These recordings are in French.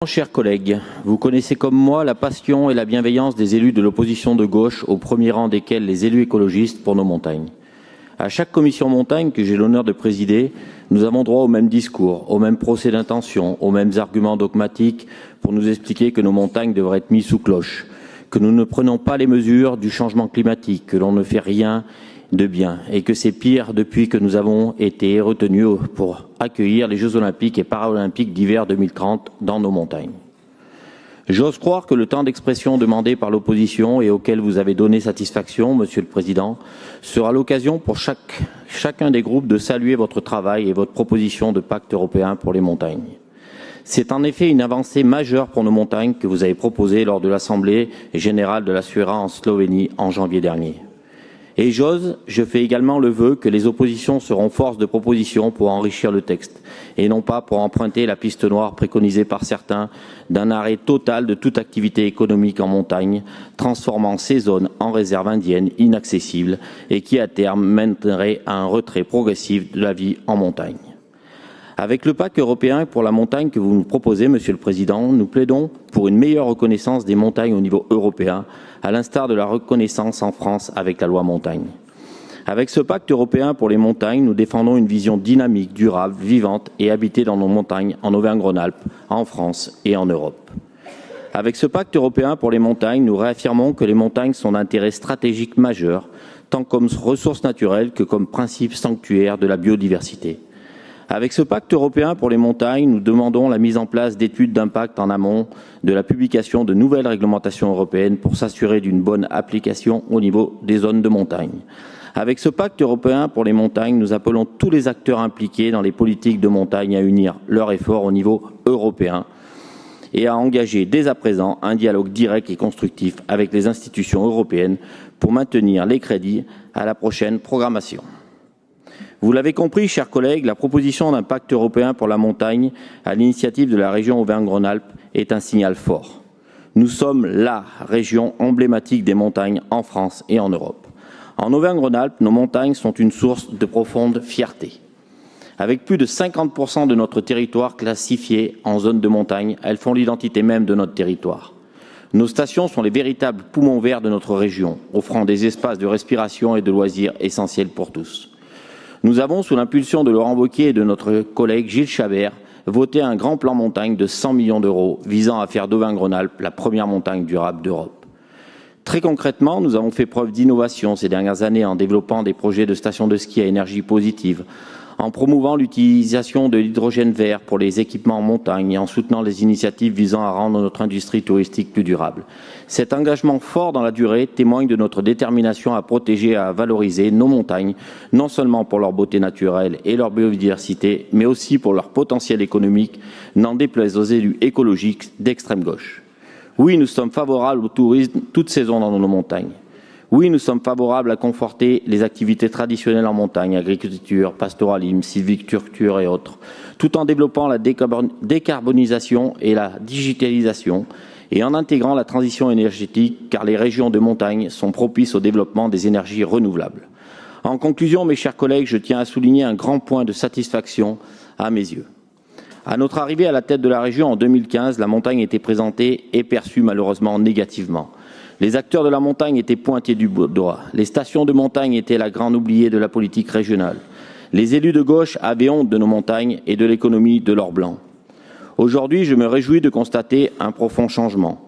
Chers collègues, vous connaissez comme moi la passion et la bienveillance des élus de l'opposition de gauche, au premier rang desquels les élus écologistes pour nos montagnes. À chaque commission montagne que j'ai l'honneur de présider, nous avons droit au même discours, au même procès d'intention, aux mêmes arguments dogmatiques pour nous expliquer que nos montagnes devraient être mises sous cloche, que nous ne prenons pas les mesures du changement climatique, que l'on ne fait rien de bien et que c'est pire depuis que nous avons été retenus pour accueillir les Jeux olympiques et paralympiques d'hiver 2030 dans nos montagnes. J'ose croire que le temps d'expression demandé par l'opposition et auquel vous avez donné satisfaction, Monsieur le Président, sera l'occasion pour chacun des groupes de saluer votre travail et votre proposition de pacte européen pour les montagnes. C'est en effet une avancée majeure pour nos montagnes que vous avez proposée lors de l'Assemblée générale de la SUERA en Slovénie en janvier dernier. Et je fais également le vœu que les oppositions seront force de proposition pour enrichir le texte, et non pas pour emprunter la piste noire préconisée par certains d'un arrêt total de toute activité économique en montagne, transformant ces zones en réserves indiennes inaccessibles et qui à terme mènerait à un retrait progressif de la vie en montagne. Avec le pacte européen pour la montagne que vous nous proposez, Monsieur le Président, nous plaidons pour une meilleure reconnaissance des montagnes au niveau européen, à l'instar de la reconnaissance en France avec la loi montagne. Avec ce pacte européen pour les montagnes, nous défendons une vision dynamique, durable, vivante et habitée dans nos montagnes en Auvergne-Rhône-Alpes, en France et en Europe. Avec ce pacte européen pour les montagnes, nous réaffirmons que les montagnes sont d'intérêt stratégique majeur, tant comme ressource naturelle que comme principe sanctuaire de la biodiversité. Avec ce pacte européen pour les montagnes, nous demandons la mise en place d'études d'impact en amont de la publication de nouvelles réglementations européennes pour s'assurer d'une bonne application au niveau des zones de montagne. Avec ce pacte européen pour les montagnes, nous appelons tous les acteurs impliqués dans les politiques de montagne à unir leurs efforts au niveau européen et à engager dès à présent un dialogue direct et constructif avec les institutions européennes pour maintenir les crédits à la prochaine programmation. Vous l'avez compris, chers collègues, la proposition d'un pacte européen pour la montagne à l'initiative de la région Auvergne-Rhône-Alpes est un signal fort. Nous sommes la région emblématique des montagnes en France et en Europe. En Auvergne-Rhône-Alpes, nos montagnes sont une source de profonde fierté. Avec plus de 50% de notre territoire classifié en zone de montagne, elles font l'identité même de notre territoire. Nos stations sont les véritables poumons verts de notre région, offrant des espaces de respiration et de loisirs essentiels pour tous. Nous avons, sous l'impulsion de Laurent Wauquiez et de notre collègue Gilles Chabert, voté un grand plan montagne de 100 millions d'euros visant à faire d'Auvergne-Rhône-Alpes la première montagne durable d'Europe. Très concrètement, nous avons fait preuve d'innovation ces dernières années en développant des projets de stations de ski à énergie positive, en promouvant l'utilisation de l'hydrogène vert pour les équipements en montagne et en soutenant les initiatives visant à rendre notre industrie touristique plus durable. Cet engagement fort dans la durée témoigne de notre détermination à protéger et à valoriser nos montagnes, non seulement pour leur beauté naturelle et leur biodiversité, mais aussi pour leur potentiel économique, n'en déplaise aux élus écologiques d'extrême gauche. Oui, nous sommes favorables au tourisme toute saison dans nos montagnes. Oui, nous sommes favorables à conforter les activités traditionnelles en montagne, agriculture, pastoralisme, sylviculture et autres, tout en développant la décarbonisation et la digitalisation et en intégrant la transition énergétique, car les régions de montagne sont propices au développement des énergies renouvelables. En conclusion, mes chers collègues, je tiens à souligner un grand point de satisfaction à mes yeux. À notre arrivée à la tête de la région en 2015, la montagne était présentée et perçue malheureusement négativement. Les acteurs de la montagne étaient pointés du doigt. Les stations de montagne étaient la grande oubliée de la politique régionale. Les élus de gauche avaient honte de nos montagnes et de l'économie de l'or blanc. Aujourd'hui, je me réjouis de constater un profond changement.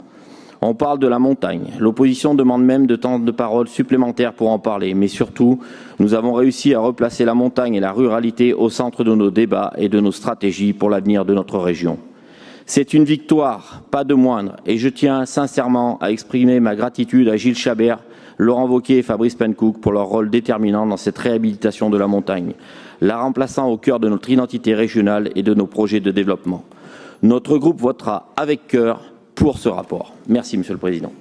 On parle de la montagne. L'opposition demande même de temps de parole supplémentaires pour en parler. Mais surtout, nous avons réussi à replacer la montagne et la ruralité au centre de nos débats et de nos stratégies pour l'avenir de notre région. C'est une victoire, pas de moindre, et je tiens sincèrement à exprimer ma gratitude à Gilles Chabert, Laurent Wauquiez et Fabrice Pencook pour leur rôle déterminant dans cette réhabilitation de la montagne, la remplaçant au cœur de notre identité régionale et de nos projets de développement. Notre groupe votera avec cœur pour ce rapport. Merci, Monsieur le Président.